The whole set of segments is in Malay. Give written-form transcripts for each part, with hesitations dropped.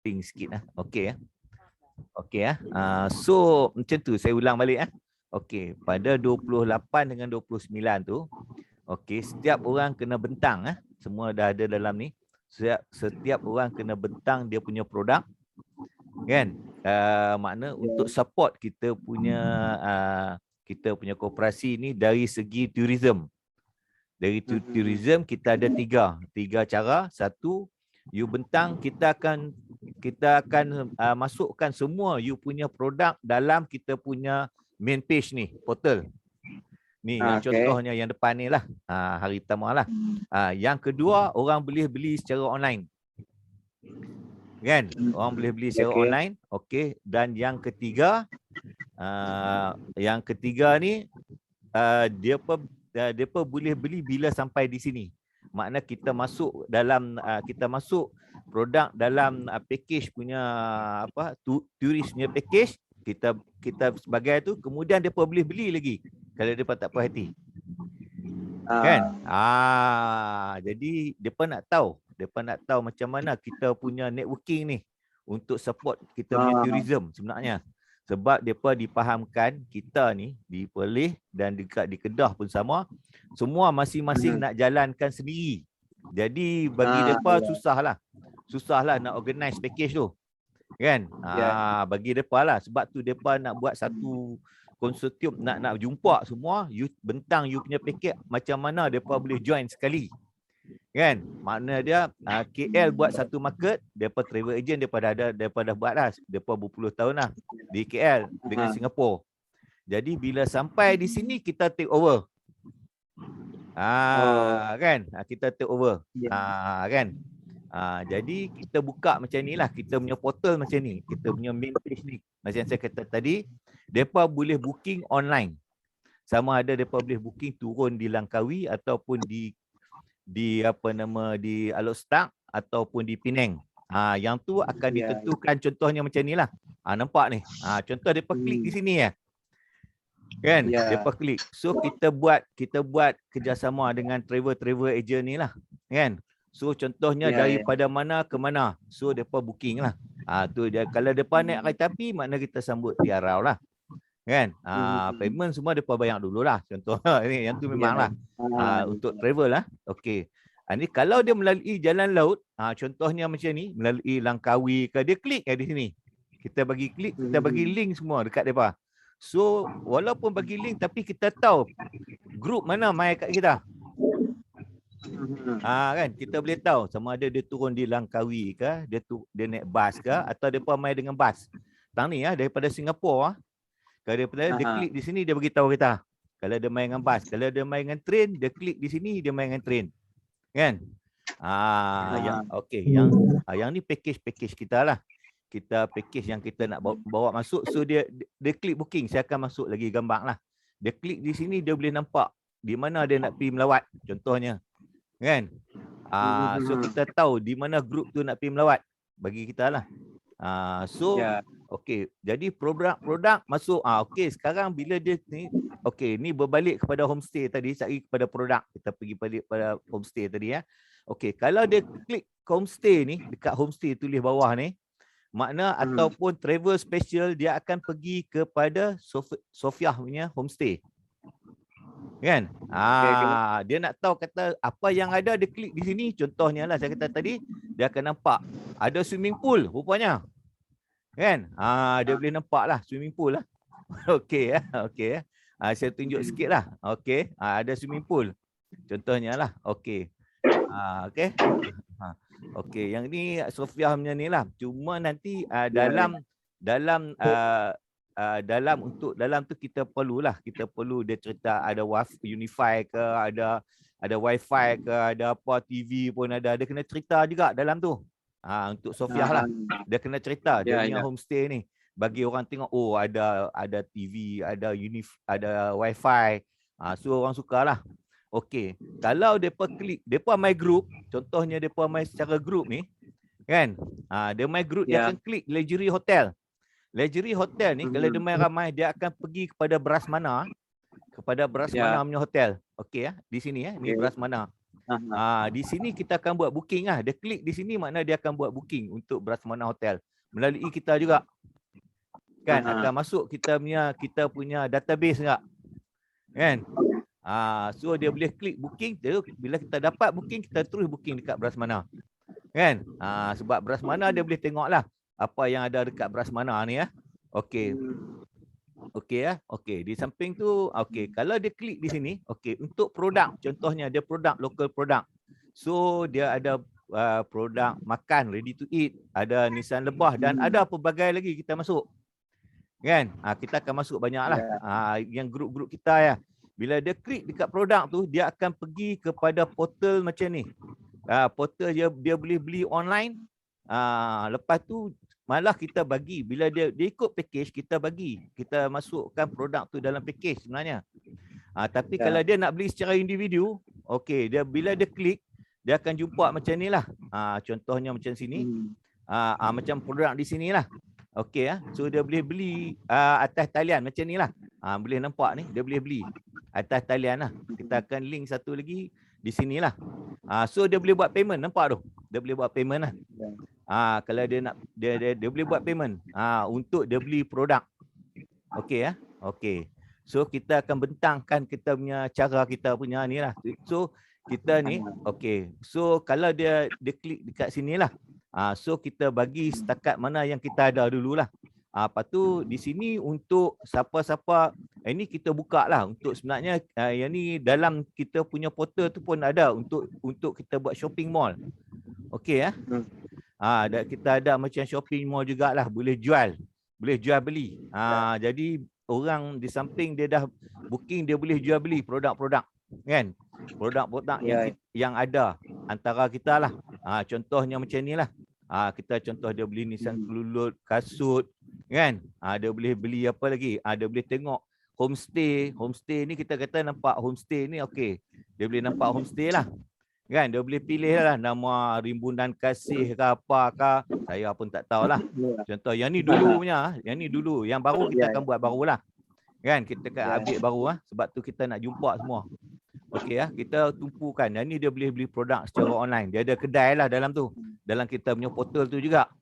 ping sikit lah. Okey ya. Okey ya. So macam tu saya ulang balik Okey, pada 28 dengan 29 tu, okey, setiap orang kena bentang semua dah ada dalam ni. Setiap orang kena bentang dia punya produk, kan? Makna untuk support kita punya koperasi ni dari segi tourism. Dari tourism kita ada tiga cara. Satu, you bentang, kita akan masukkan semua you punya produk dalam kita punya main page ni, portal. Ni yang contohnya yang depan ni lah. Hari pertama lah. Yang kedua, orang boleh beli secara online. Kan? Orang boleh beli secara online. Okey. Dan yang ketiga ni dia boleh beli bila sampai di sini. Makna kita masuk produk dalam package punya turis punya package, kita sebagai tu, kemudian depa boleh beli lagi kalau depa tak puas hati. Kan? Jadi depa nak tahu macam mana kita punya networking ni untuk support kita punya tourism sebenarnya. Sebab depa dipahamkan kita ni di Perlis dan dekat di Kedah pun sama, semua masing-masing nak jalankan sendiri. Jadi bagi depa susahlah nak organize package tu. Kan? Bagi depa lah, sebab tu depa nak buat satu konsortium, nak jumpa semua, you bentang you punya paket macam mana depa boleh join sekali. Kan? Makna dia KL buat satu market, depa travel agent depa dah buat dah, depa berpuluh tahun lah di KL dengan Singapura. Jadi bila sampai di sini kita take over. Kan? Kita take over. Kan? Jadi kita buka macam ni lah, kita punya portal macam ni, kita punya main page ni. Macam yang saya kata tadi, depa boleh booking online. Sama ada depa boleh booking turun di Langkawi ataupun di Alor Setar ataupun di Penang. Yang tu akan ditentukan, contohnya macam ni lah. Nampak ni. Contoh depa klik di sini ya. Kan? Depa klik. So kita buat kerjasama dengan travel agent ni lah. Kan? So contohnya daripada mana ke mana. So depa booking lah. Tu dia, kalau depa naik kereta api, makna kita sambut tiarau lah. Kan? Payment semua depa bayar dululah. Contoh ni yang tu memanglah. Untuk travel lah. Okey. Ni kalau dia melalui jalan laut, contohnya macam ni, melalui Langkawi ke, dia klik di sini. Kita bagi klik, kita bagi link semua dekat depa. So walaupun bagi link, tapi kita tahu grup mana mai kat kita. Kan, kita boleh tahu sama ada dia turun di Langkawi ke, dia naik bas ke, atau depa mai dengan bas. Tang ni daripada Singapura. Kalau dia klik di sini, dia bagi tahu kita. Kalau dia main dengan bas, kalau dia main dengan train, dia klik di sini, dia main dengan train. Kan? Yang ni package kita lah. Kita package yang kita nak bawa masuk. So dia klik booking, saya akan masuk lagi gambar lah. Dia klik di sini, dia boleh nampak di mana dia nak pergi melawat, contohnya. Kan? So kita tahu di mana grup tu nak pergi melawat bagi kita lah. Okey, jadi produk masuk. Okey, sekarang bila dia ni, okey, ni berbalik kepada homestay tadi, saya kepada produk. Kita pergi balik pada homestay tadi ya. Okey, kalau dia klik homestay ni, dekat homestay tulis bawah ni, makna ataupun travel special, dia akan pergi kepada Sofiah punya homestay. Kan? Dia nak tahu kata apa yang ada, dia klik di sini. Contohnya lah saya kata tadi, dia akan nampak ada swimming pool rupanya. Kan? Dia boleh nampak lah swimming pool lah. Okey ya. Okey ya. Saya tunjuk sikit lah. Okey. Ada swimming pool. Contohnya lah. Okey. Okey. Okey. Yang ni Sofiah punya ni lah. Cuma nanti dalam tu kita perlu dia cerita ada Unify ke, ada wifi ke, ada apa, TV pun ada. Dia kena cerita juga dalam tu. Untuk Sofiah lah. Dia kena cerita dia punya homestay ni. Bagi orang tengok, oh ada TV, ada wifi. So orang sukalah. Okey. Kalau depa klik, depa my group, contohnya depa my secara group ni, kan? Dia my group, dia akan klik Leisure Hotel. Leisure Hotel ni kalau dia main ramai, dia akan pergi kepada Brasmana, punya hotel. Okey ya, di sini ya, ni Brasmana. Di sini kita akan buat booking lah. Dia klik di sini makna dia akan buat booking untuk Brasmana Hotel melalui kita juga. Kan akan masuk kita punya database enggak? Kan? So dia boleh klik booking, bila kita dapat booking kita terus booking dekat Brasmana. Kan? Sebab Brasmana dia boleh tengoklah apa yang ada dekat Brasmana ni ya. Okey. Okey ya. Okey, di samping tu okey, kalau dia klik di sini, okey, untuk produk contohnya dia produk local produk. So dia ada produk makan ready to eat, ada nisan lebah dan ada pelbagai lagi kita masuk. Kan? Kita akan masuk banyaklah. Yang grup-grup kita ya. Bila dia klik dekat produk tu, dia akan pergi kepada portal macam ni. Portal dia boleh beli online. Lepas tu malah kita bagi, bila dia ikut package, kita masukkan produk tu dalam package sebenarnya. Tapi kalau dia nak beli secara individu, okey, bila dia klik, dia akan jumpa macam ni lah. Contohnya macam sini. Macam produk di sini lah. Okey ya. So dia boleh beli atas talian macam ni lah. Boleh nampak ni, dia boleh beli atas talian lah. Kita akan link satu lagi di sini lah. So dia boleh buat payment, nampak tu? Dia boleh buat payment lah. Kalau dia nak dia boleh buat payment untuk dia beli produk. Okey ya. Okey. So kita akan bentangkan kita punya cara kita punya ni lah. So kita ni okey. So kalau dia klik dekat sinilah. So kita bagi setakat mana yang kita ada dululah. Lepas tu di sini untuk siapa-siapa ini kita buka lah untuk sebenarnya yang ni dalam kita punya portal tu pun ada untuk kita buat shopping mall. Okey ya. Kita ada macam shopping mall jugalah, boleh jual beli. Jadi orang di samping dia dah booking, dia boleh jual beli produk-produk kan, produk-produk yang ada antara kita lah. Contohnya macam ni lah. Kita contoh dia beli nisan kelulut, kasut kan. Dia boleh beli apa lagi, dia boleh tengok homestay ni, kita kata nampak homestay ni okey, dia boleh nampak homestay lah kan. Dia boleh pilih lah nama Rimbunan Kasih ke apa ke, saya pun tak tahulah. Contoh yang ni dulu punya, yang baru kita akan buat barulah kan, kita akan update baru sebab tu kita nak jumpa semua. Okey ya, kita tumpukan. Yang ni dia boleh beli produk secara online. Dia ada kedai lah dalam tu, dalam kita punya portal tu juga.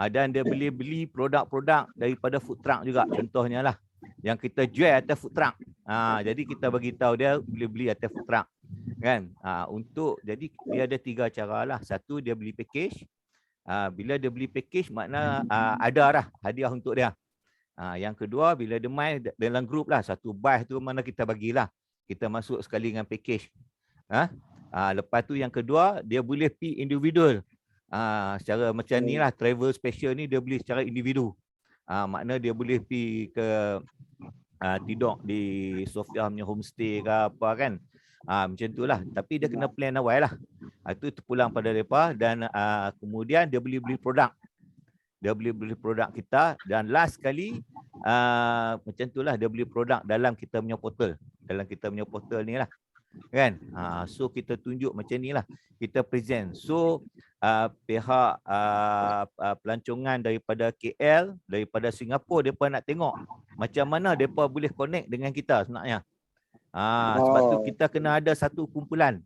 Dan dia boleh beli produk-produk daripada food truck juga. Contohnya lah yang kita jual atas food truck. Jadi kita bagi tahu dia boleh beli atas food truck kan. Jadi dia ada 3 cara lah. Satu, dia beli package. Bila dia beli package makna ada lah hadiah untuk dia. Yang kedua, bila dia main dalam grup lah, satu buy tu mana kita bagilah, kita masuk sekali dengan package. Lepas tu yang kedua, dia boleh pi individual. Secara macam ni lah, travel special ni dia boleh secara individu. Makna dia boleh pi ke tidur di Sofia punya homestay ke apa kan. Macam tu lah. Tapi dia kena plan awal lah. Itu terpulang pada mereka. Dan kemudian dia boleh beli produk. Dia boleh beli produk kita. Dan last sekali, macam tu lah, dia beli produk dalam kita punya portal. Dalam kita punya portal ni lah. Kan? So kita tunjuk macam ni lah. Kita present. So pihak pelancongan daripada KL, daripada Singapura, mereka nak tengok macam mana mereka boleh connect dengan kita sebenarnya. Sebab tu kita kena ada satu kumpulan.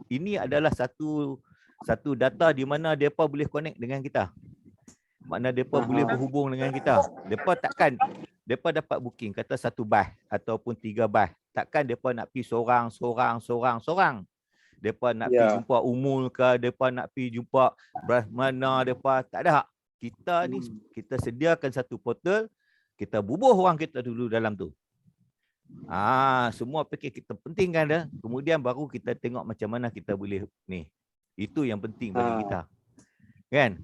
Ini adalah satu data di mana mereka boleh connect dengan kita. Makna mereka boleh berhubung dengan kita. Mereka dapat booking, kata 1 bas ataupun 3 bas. Takkan mereka nak pergi seorang. Mereka nak pergi jumpa Umul ke, mereka nak pergi jumpa Brahmana, mereka tak ada. Kita ni, kita sediakan satu portal, kita bubuh orang kita dulu dalam tu. Semua package kita pentingkan dah. Kemudian baru kita tengok macam mana kita boleh ni. Itu yang penting bagi kita. Kan?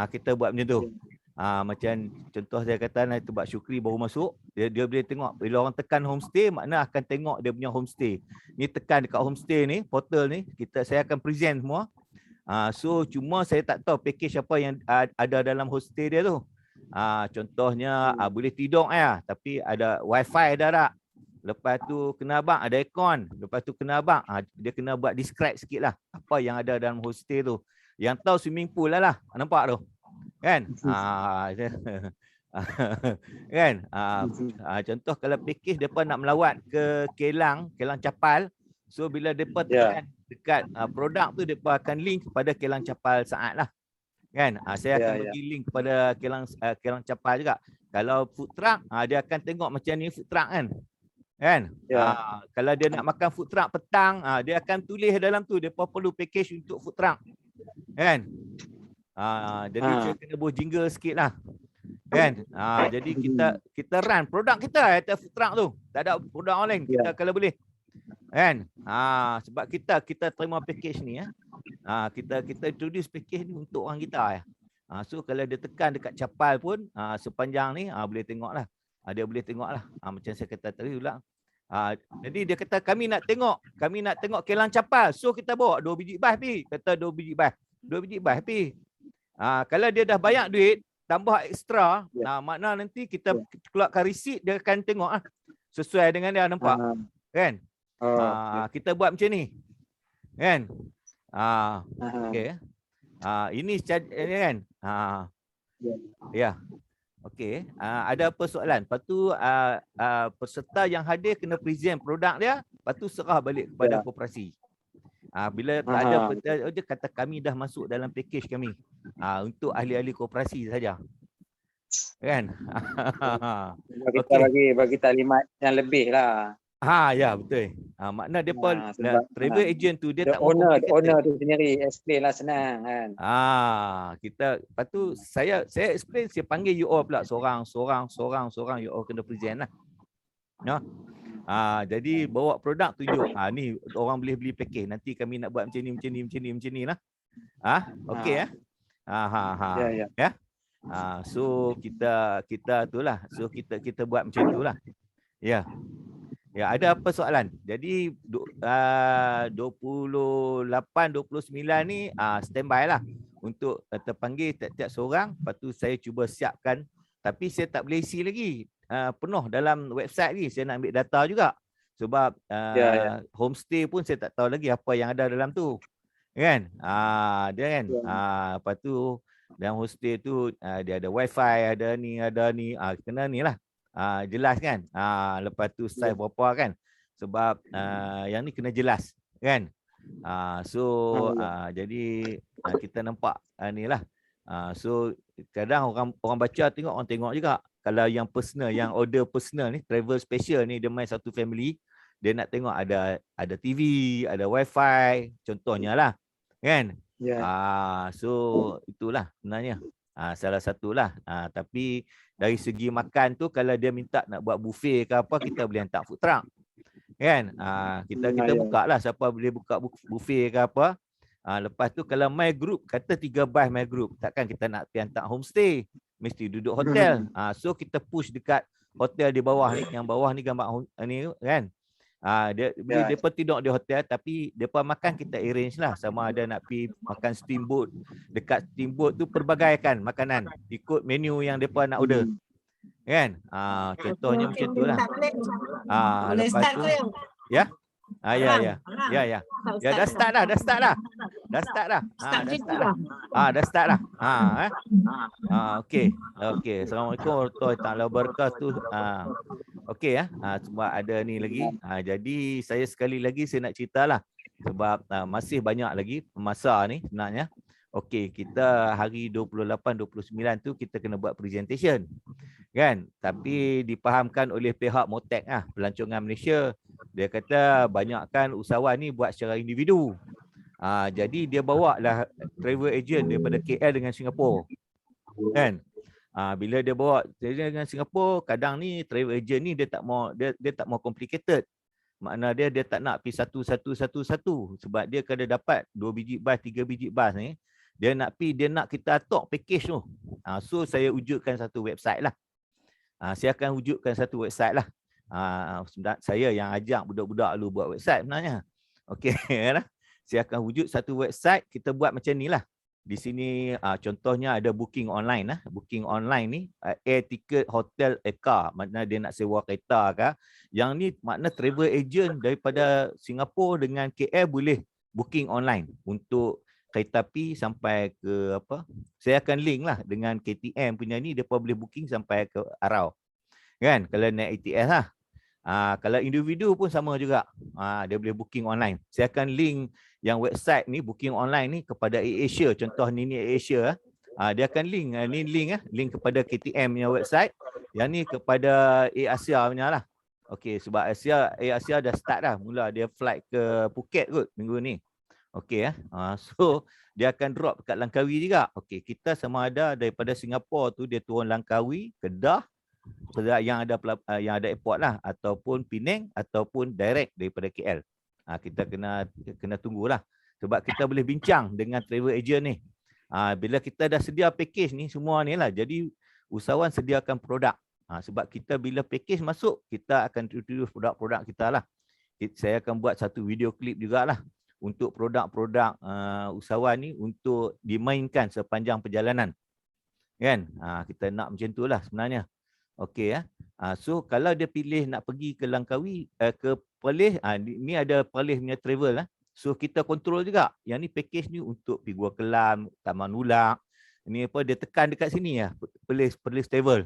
Kita buat macam tu. Macam contoh saya kata itu Bak Syukri baru masuk, dia boleh tengok bila orang tekan homestay, makna akan tengok dia punya homestay. Ni tekan dekat homestay ni, portal ni, saya akan present semua. So cuma saya tak tahu package apa yang ada dalam homestay dia tu. Contohnya boleh tidur tapi ada wifi dah tak. Lepas tu kena abang ada aircon. Lepas tu kena abang dia kena buat describe sikit lah apa yang ada dalam homestay tu. Yang tahu swimming pool lah. Nampak tu? Kan? Kan? Contoh kalau package depa nak melawat ke Kelang Capal. So bila depa tekan dekat produk tu depa akan link kepada Kelang Capal Saat lah. Kan? Saya akan bagi link kepada Kelang Capal juga. Kalau food truck, dia akan tengok macam ni food truck kan. Kalau dia nak makan food truck petang, dia akan tulis dalam tu depa perlu package untuk food truck. Kan? Jadi saya kena buat jingle sikit lah. Kan? Jadi kita run produk kita atas food truck tu. Tak ada produk orang lain. Kita kalau boleh. Kan? Sebab kita terima package ni ya. Kita introduce package ni untuk orang kita ya. So kalau dia tekan dekat Capal pun sepanjang ni boleh tengoklah. Dia boleh tengoklah. Macam saya kata tadi pula. Jadi dia kata kami nak tengok Kelang Capal. So kita bawa 2 biji bas pi. Kata 2 biji bas. 2 biji bas pi. Kalau dia dah banyak duit, tambah ekstra, makna nanti kita keluarkan resit, dia akan tengok sesuai dengan dia, nampak? Kan? Kita buat macam ni. Kan? Okey. Ini kan? Ya. Okey. Ada apa soalan? Lepas tu peserta yang hadir kena present produk dia, lepas tu serah balik kepada koperasi. Bila tak ada dia kata kami dah masuk dalam package kami. Untuk ahli-ahli koperasi saja. Kan? Kita bagi taklimat yang lebih lah. Ya betul. Makna depa travel agent tu dia tak owner tu sendiri explain lah senang kan. Lepas tu saya explain, saya panggil you all pula seorang you all kena present lah. Jadi bawa produk tunjuk. Ni orang boleh beli package. Nanti kami nak buat macam ni lah. Okey ya. Ya. So kita itulah. So kita buat macam itulah. Ya. Ya, ada apa soalan? Jadi 28 29 ni standby lah untuk terpanggil tiap-tiap seorang. Lepas tu saya cuba siapkan, tapi saya tak boleh isi lagi. Penuh dalam website ni. Saya nak ambil data juga. Sebab homestay pun saya tak tahu lagi apa yang ada dalam tu. Kan? Dia kan. Lepas tu dalam homestay tu dia ada wifi, ada ni. Kena ni lah. Jelas kan? Lepas tu size berapa kan? Sebab yang ni kena jelas kan? Jadi kita nampak ni lah. So kadang orang baca tengok, orang tengok juga. Kalau yang personal, yang order personal ni, travel special ni, dia main satu family, dia nak tengok ada TV, ada wifi, contohnya lah. Kan? So itulah sebenarnya. Salah satulah. Tapi dari segi makan tu, kalau dia minta nak buat buffet ke apa, kita boleh hantar food truck. Kan? Kita buka lah siapa boleh buka buffet ke apa. Lepas tu kalau my group, kata 3 bus my group, takkan kita nak pergi hantar homestay. Mesti duduk hotel. So kita push dekat hotel di bawah ni. Yang bawah ni gambar ni kan. Mereka tidur di hotel, tapi mereka makan kita arrange lah. Sama ada nak pergi makan steamboat. Dekat steamboat tu pelbagai kan makanan. Ikut menu yang mereka nak order. Kan? Contohnya macam tu lah. Lepas tu. Ya? Ya. Dah start dah. Dah start dah. Okey. Assalamualaikum warahmatullahi wabarakatuh. Okey ya. Sebab ada ni lagi. Jadi saya sekali lagi saya nak ceritalah. Sebab masih banyak lagi masa ni sebenarnya. Okey, kita hari 28 29 tu kita kena buat presentation. Kan? Tapi dipahamkan oleh pihak Motek Pelancongan Malaysia. Dia kata banyakkan usahawan ni buat secara individu. Jadi dia bawa lah travel agent daripada KL dengan Singapura. Kan? Bila dia bawa dengan Singapura, kadang ni travel agent ni dia tak mau complicated. Makna dia tak nak pergi satu. Sebab dia kalau dapat 2 biji bas, 3 biji bas ni, dia nak kita atok package tu. So saya wujudkan satu website lah. Saya akan wujudkan satu website lah. Saya yang ajak budak-budak lu buat website sebenarnya. Okey lah. Saya akan wujud satu website, kita buat macam ni lah. Di sini contohnya ada booking online lah. Booking online ni air ticket, hotel, car. Makna dia nak sewa kereta ke. Yang ni makna travel agent daripada Singapura dengan KL boleh booking online untuk kereta api sampai ke apa. Saya akan link lah dengan KTM punya ni, dia boleh booking sampai ke Arau. Kan? Kalau naik ATS lah. Kalau individu pun sama juga. Dia boleh booking online. Saya akan link yang website ni, booking online ni kepada AirAsia. Contoh ni AirAsia. Dia akan link, ni link kepada KTM punya website. Yang ni kepada AirAsia punya lah. Okey, sebab AirAsia dah start dah. Mula dia flight ke Phuket kot minggu ni. Okey so dia akan drop dekat Langkawi juga. Okey, kita sama ada daripada Singapura tu dia turun Langkawi, Kedah, yang ada airport lah, ataupun Penang, ataupun direct daripada KL. Kita kena tunggulah. Sebab kita boleh bincang dengan travel agent ni. Bila kita dah sedia package ni semua ni lah. Jadi usahawan sediakan produk. Sebab kita bila package masuk, kita akan introduce produk-produk kita lah. Saya akan buat satu video klip jugalah untuk produk-produk usahawan ni untuk dimainkan sepanjang perjalanan. Kan? Kita nak macam tu lah sebenarnya. Okey so kalau dia pilih nak pergi ke Langkawi, ke Perlis, ni ada Perlis punya travel lah. So kita kontrol juga. Yang ni package ni untuk pergi Gua Kelam, Taman Ulak. Ni apa dia tekan dekat sini ya, Perlis travel.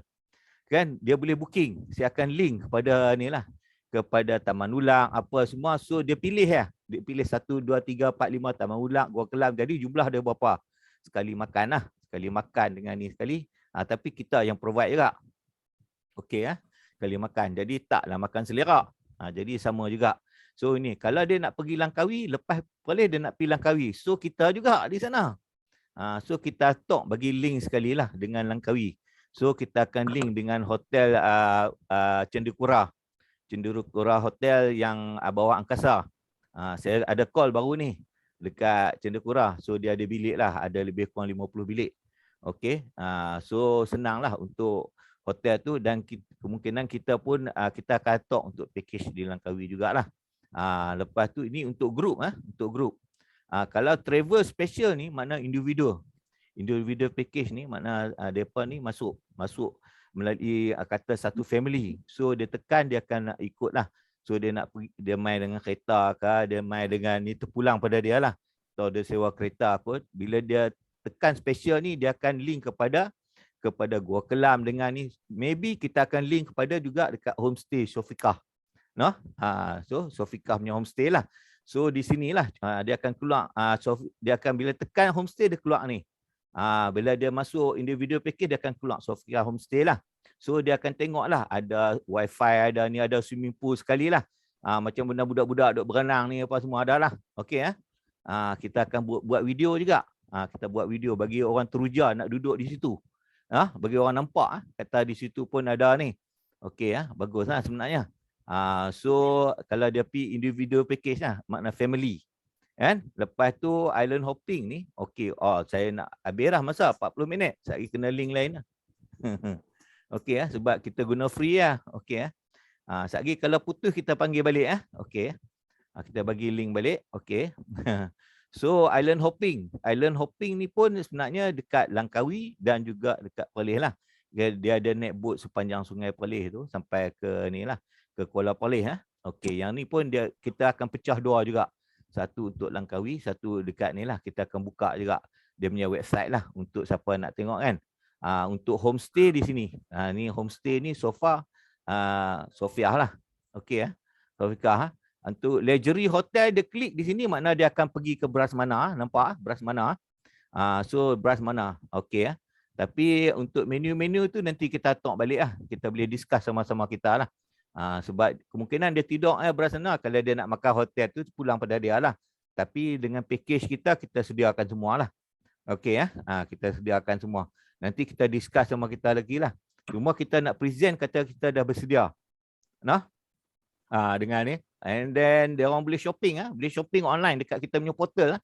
Kan dia boleh booking. Saya akan link kepada ni lah, kepada Taman Ulak apa semua. So dia pilih ya. Dia pilih 1 2 3 4 5 Taman Ulak, Gua Kelam. Jadi jumlah dia berapa? Sekali makan lah. Sekali makan dengan ni sekali. Tapi kita yang provide juga. Okey sekali makan. Jadi taklah makan selera. Jadi sama juga. So ini kalau dia nak pergi Langkawi, lepas boleh dia nak pergi Langkawi. So kita juga di sana. So kita talk bagi link sekali lah dengan Langkawi. So kita akan link dengan hotel Cendekura. Cendekura Hotel yang bawah angkasa. Saya ada call baru ni dekat Cendekura. So dia ada bilik lah. Ada lebih kurang 50 bilik. Okey. So senanglah untuk hotel tu, dan kemungkinan kita pun kita akan talk untuk package di Langkawi jugalah. Lepas tu ini untuk grup untuk grup. Kalau travel special ni makna individu package ni makna depa ni masuk melalui kata satu family. So dia tekan dia akan ikutlah. So dia nak pergi, dia main dengan kereta ke, dia main dengan ni terpulang pada dia lah. Atau dia sewa kereta apa, bila dia tekan special ni dia akan link kepada Gua Kelam dengan ni. Maybe kita akan link kepada juga dekat homestay Sofikah. So Sofikah punya homestay lah. So di sinilah dia akan keluar. Dia akan bila tekan homestay dia keluar ni. Bila dia masuk individual package dia akan keluar Sofikah homestay lah. So dia akan tengok lah ada wifi, ada ni, ada swimming pool sekali lah. Macam benda budak-budak duk berenang ni apa semua ada lah. Okey kita akan buat video juga. Kita buat video bagi orang teruja nak duduk di situ. Bagi orang nampak kata di situ pun ada ni. Okey baguslah sebenarnya. So kalau dia pergi individual package lah, makna family. Kan? Lepas tu island hopping ni, okey, saya nak habis dah masa 40 minit. Saya kena link lain lah. Okey sebab kita guna free lah. Okey sekali kalau putus kita panggil balik Okey. Kita bagi link balik. Okey. So island hopping ni pun sebenarnya dekat Langkawi dan juga dekat Perlis lah. Dia ada naik boat sepanjang Sungai Perlis tu sampai ke ni lah, ke Kuala Perlis Okey, yang ni pun kita akan pecah dua juga. Satu untuk Langkawi, satu dekat ni lah. Kita akan buka juga dia punya website lah untuk siapa nak tengok kan. Untuk homestay di sini. Ni homestay ni Sofa Sofiah lah. Okey Sofiah Untuk luxury hotel dia klik di sini makna dia akan pergi ke Brasmana, nampak Brasmana. So Brasmana. Okey Tapi untuk menu-menu tu nanti kita talk balik lah. Kita boleh discuss sama-sama kita lah. Sebab kemungkinan dia tidur Brasmana, kalau dia nak makan hotel tu pulang pada dia lah. Tapi dengan package kita sediakan semua lah. Okey kita sediakan semua. Nanti kita discuss sama kita lagi lah. Cuma kita nak present kata kita dah bersedia. Dengan ni. And then dia orang boleh shopping boleh shopping online dekat kita punya portal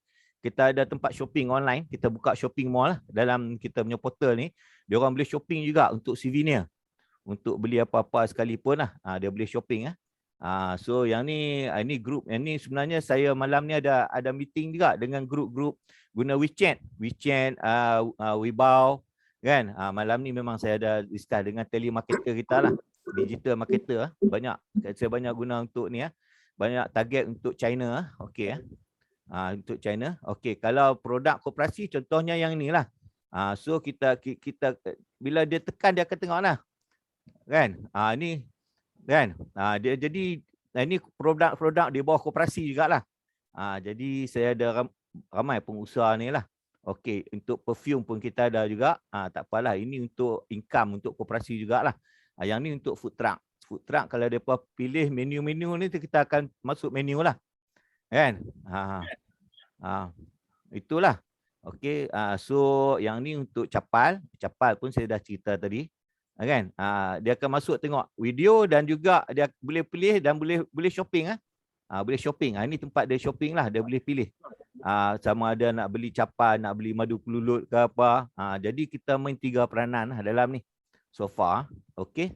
Kita ada tempat shopping online, kita buka shopping mall dalam kita punya portal ni. Dia orang boleh shopping juga untuk souvenir. Untuk beli apa-apa sekalipun dia boleh shopping So yang ni grup, yang ni sebenarnya saya malam ni ada meeting juga dengan grup-grup guna WeChat, Wibao kan. Malam ni memang saya ada discuss dengan telemarketer kita lah, digital marketer saya banyak guna untuk ni banyak target untuk China okey untuk China. Okey, kalau produk koperasi contohnya yang inilah. So kita bila dia tekan dia akan tengok lah. Kan? Ni Kan? Dia jadi ini produk-produk di bawah koperasi jugalah. Jadi saya ada ramai pengusaha ni lah. Okey, untuk perfume pun kita ada juga. Tak apalah, ini untuk income untuk koperasi jugalah. Yang ni untuk food truck. Food truck kalau depa pilih menu-menu ni kita akan masuk menu lah. Kan? Itulah. Okey, so yang ni untuk capal pun saya dah cerita tadi. Kan? Dia akan masuk tengok video dan juga dia boleh pilih dan boleh shopping boleh shopping. Ini tempat dia shopping lah, dia boleh pilih. Sama ada nak beli capal, nak beli madu kelulut ke apa. Jadi kita main 3 peranan lah dalam ni. So far, okey.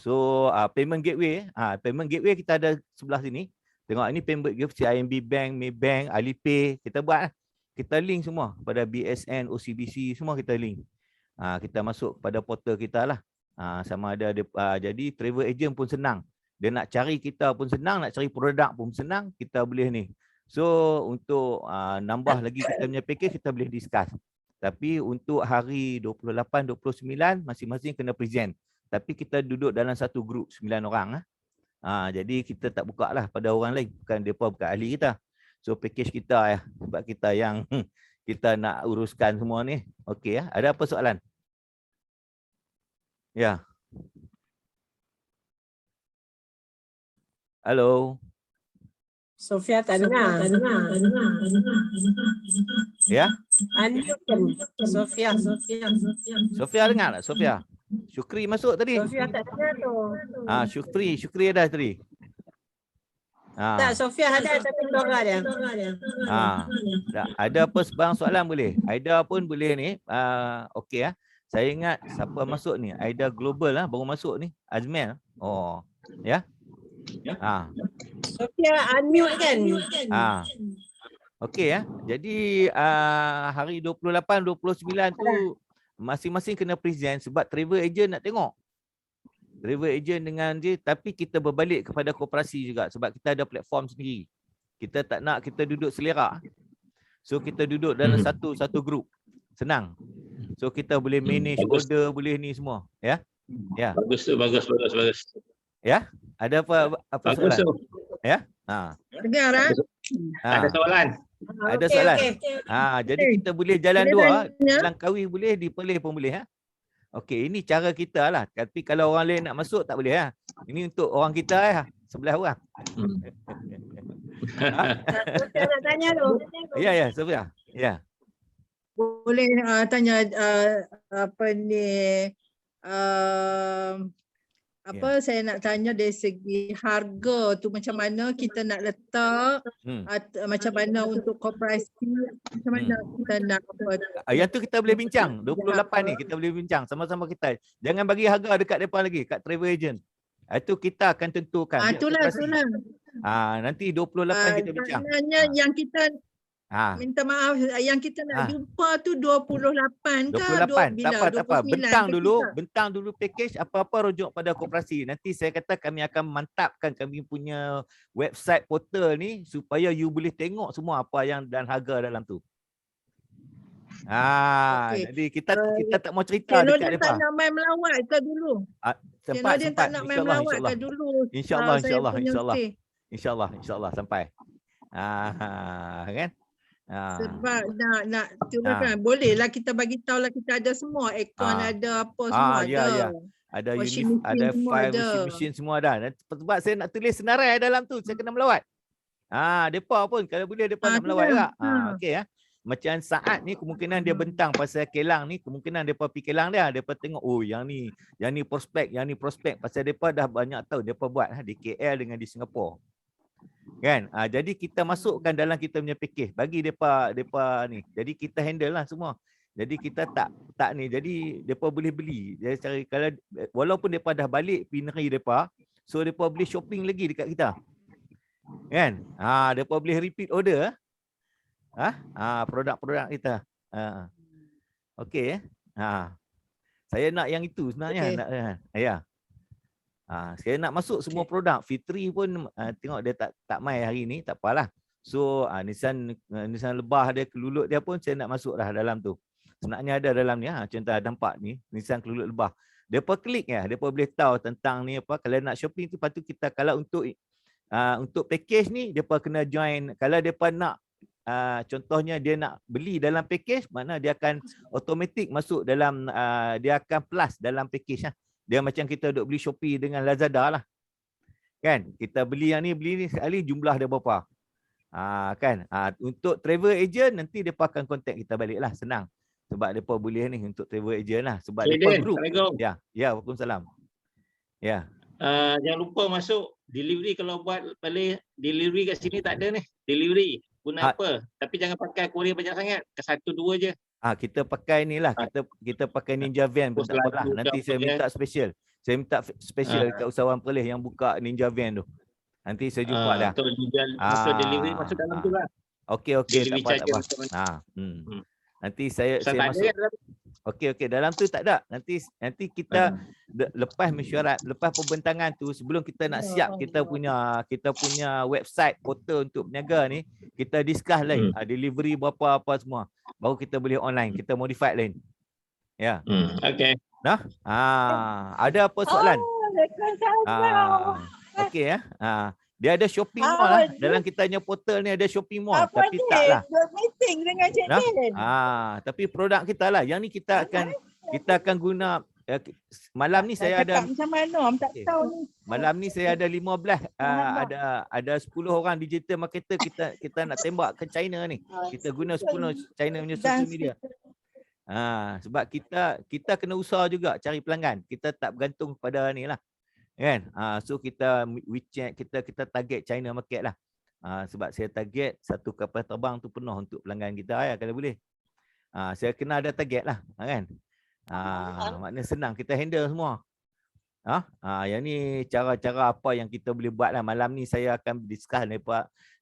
So payment gateway, payment gateway kita ada sebelah sini. Tengok ini payment gateway CIMB Bank, Maybank, Alipay, kita buat lah. Kita link semua pada BSN, OCBC, semua kita link. Kita masuk pada portal kita lah. Sama ada jadi travel agent pun senang. Dia nak cari kita pun senang, nak cari produk pun senang, kita boleh ni. So untuk nambah lagi kita punya package, kita boleh discuss. Tapi untuk hari 28, 29 masing-masing kena present. Tapi kita duduk dalam satu grup 9 orang. Jadi kita tak buka lah pada orang lain, bukan depa bukan ahli kita. So package kita sebab kita yang kita nak uruskan semua ni. Okey ada apa soalan? Ya. Halo. Sofia tak dengar. Ya? Unmute Sofia. Sofia dengar tak? Sofia. Syukri masuk tadi. Sofia tak dengar tu. Syukri ada tadi. Tak, Sofia ada tapi suara dia. Ada apa sebarang soalan boleh? Aida pun boleh ni. Okey Saya ingat siapa masuk ni? Aida Global baru masuk ni. Azmel. Oh, ya. Sofia unmute kan? Okey Jadi hari 28, 29 tu masing-masing kena present sebab travel agent nak tengok. Travel agent dengan dia, tapi kita berbalik kepada koperasi juga sebab kita ada platform sendiri. Kita tak nak kita duduk selera. So kita duduk dalam satu grup. Senang. So kita boleh manage order, boleh ni semua. Ya. Bagus. Ya. Ada apa Bagus soalan? tu. Ya. Dengar Ada soalan. Ada soalan. Jadi kita boleh jalan dua. Jalan kawi boleh, dipelih pun boleh. Okey, ini cara kita lah. Tapi kalau orang lain nak masuk tak boleh. Ini untuk orang kita sebelah orang. Sofia nak tanya tu. Ya, Sofia. Ya. Boleh tanya apa ni saya nak tanya dari segi harga tu macam mana kita nak letak macam mana untuk koperasi, macam mana kita nak yang tu kita boleh bincang 28 ni kita boleh bincang sama-sama kita. Jangan bagi harga dekat depan lagi kat travel agent. Itu kita akan tentukan. Itulah. Nanti 28 kita bincang. Maknanya yang kita minta maaf yang kita nak jumpa tu 28 ke 28 tak apa. 29 Bentang dulu package apa-apa rujuk pada koperasi. Nanti saya kata kami akan mantapkan kami punya website portal ni supaya you boleh tengok semua apa yang dan harga dalam tu. Jadi kita tak mau cerita dekat depa. Tak nak main melawat ke dulu? Sempat. Tak nak main melawat ke dulu? InsyaAllah sampai. Kan? Sebab nak turunkan. Bolehlah kita bagi tahu lah kita ada semua aircon, ada apa semua ada. Ada washing unit, ada file washing machine semua ada. Sebab saya nak tulis senarai dalam tu, saya kena melawat. Depa pun kalau boleh depa nak melawat juga. Okey Macam saat ni kemungkinan dia bentang pasal Kelang ni, kemungkinan depa pergi Kelang dia, depa tengok yang ni prospek pasal depa dah banyak tahu depa buat di KL dengan di Singapura. Kan? Jadi kita masukkan dalam kita punya package bagi depa ni. Jadi kita handle lah semua. Jadi kita tak ni. Jadi depa boleh beli. Jadi cara kalau walaupun depa dah balik pineri depa, so depa boleh shopping lagi dekat kita. Kan? Depa boleh repeat order. Produk-produk kita. Okey Saya nak yang itu sebenarnya. Saya nak masuk semua produk. Fitri pun tengok dia tak mai hari ni, tak apalah. So Nissan Lebah dia, kelulut dia pun saya nak masuk dah dalam tu. Sebenarnya ada dalam ni contoh nampak ni Nissan kelulut Lebah. Depa klik ya, depa boleh tahu tentang ni apa. Kalau nak shopping tu patut kita, kalau untuk package ni depa kena join. Kalau depa nak contohnya dia nak beli dalam package, mana dia akan automatik masuk dalam dia akan plus dalam package lah. Dia macam kita duk beli Shopee dengan Lazada lah. Kan? Kita beli yang ni, beli ni sekali jumlah dia berapa. Kan? Untuk travel agent nanti depa akan contact kita balik lah, senang. Sebab depa boleh ni untuk travel agent lah. Sebab depa group. Ya, Waalaikumsalam. Ya. Jangan lupa masuk delivery. Kalau buat balik delivery kat sini tak ada ni. Delivery guna apa? Tapi jangan pakai courier banyak sangat. Ke 1-2 je. Kita pakai ni lah. Kita pakai Ninja Van pun tak apalah. Nanti saya minta special. Saya minta special kat usahawan Perlis yang buka Ninja Van tu. Nanti saya jumpa dah. Untuk delivery masuk dalam tu lah. Okey, tak apa. Nanti saya masuk. Okey, dalam tu tak ada. Nanti kita lepas mesyuarat, lepas pembentangan tu, sebelum kita nak siap kita punya website portal untuk berniaga ni, kita discuss lain delivery berapa apa semua. Baru kita boleh online, kita modify lain. Ya. Okey. Nah? Ada apa soalan? Okey ya. Dia ada shopping mall lah. Dalam kita punya portal ni ada shopping mall. Tapi taklah. Meeting dengan Cik Din. Tapi produk kita lah. Yang ni kita akan guna. Malam ni saya ada. Macam mana? Tak tahu ni. Malam ni saya ada 15. Ada 10 orang digital marketer kita nak tembak ke China ni. Kita guna 10 China punya social media. Sebab kita kena usaha juga cari pelanggan. Kita tak bergantung pada ni lah. Kan? So kita WeChat, kita target China market lah. Sebab saya target satu kapal terbang tu penuh untuk pelanggan kita ya, kalau boleh. Saya kena ada target lah, kan? Maknanya senang kita handle semua. Yang ni cara-cara apa yang kita boleh buat lah. Malam ni saya akan discuss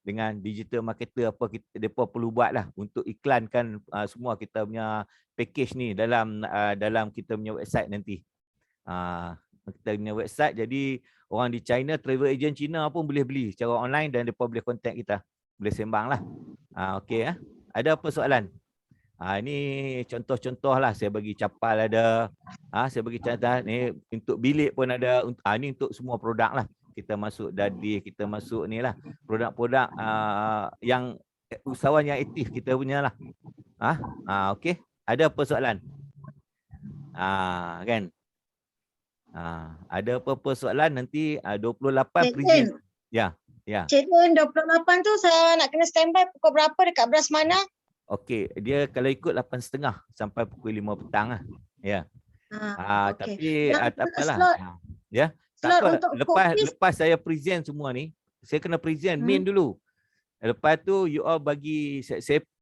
dengan digital marketer apa mereka perlu buat lah untuk iklankan semua kita punya package ni dalam kita punya website nanti. Kita punya website, jadi orang di China, travel agent China pun boleh beli secara online dan mereka boleh contact kita. Boleh sembang lah. Okey ya. Ada apa soalan? Ini contoh-contoh lah. Saya bagi capal ada. Saya bagi contoh ni untuk bilik pun ada. Ini untuk semua produk lah. Kita masuk Dadi, kita masuk ni lah. Produk-produk yang usahawan yang aktif kita punya lah. Okey. Ada apa soalan? Kan? Ada apa-apa soalan nanti 28 present. Ya. Cik Din, 28 tu saya nak kena standby pukul berapa dekat beras mana? Okey, dia kalau ikut 8.30 sampai pukul 5 petang lah. Ya. Tapi tak apalah. Ya. Tak apa. Lepas saya present semua ni, saya kena present main dulu. Lepas tu you all bagi saya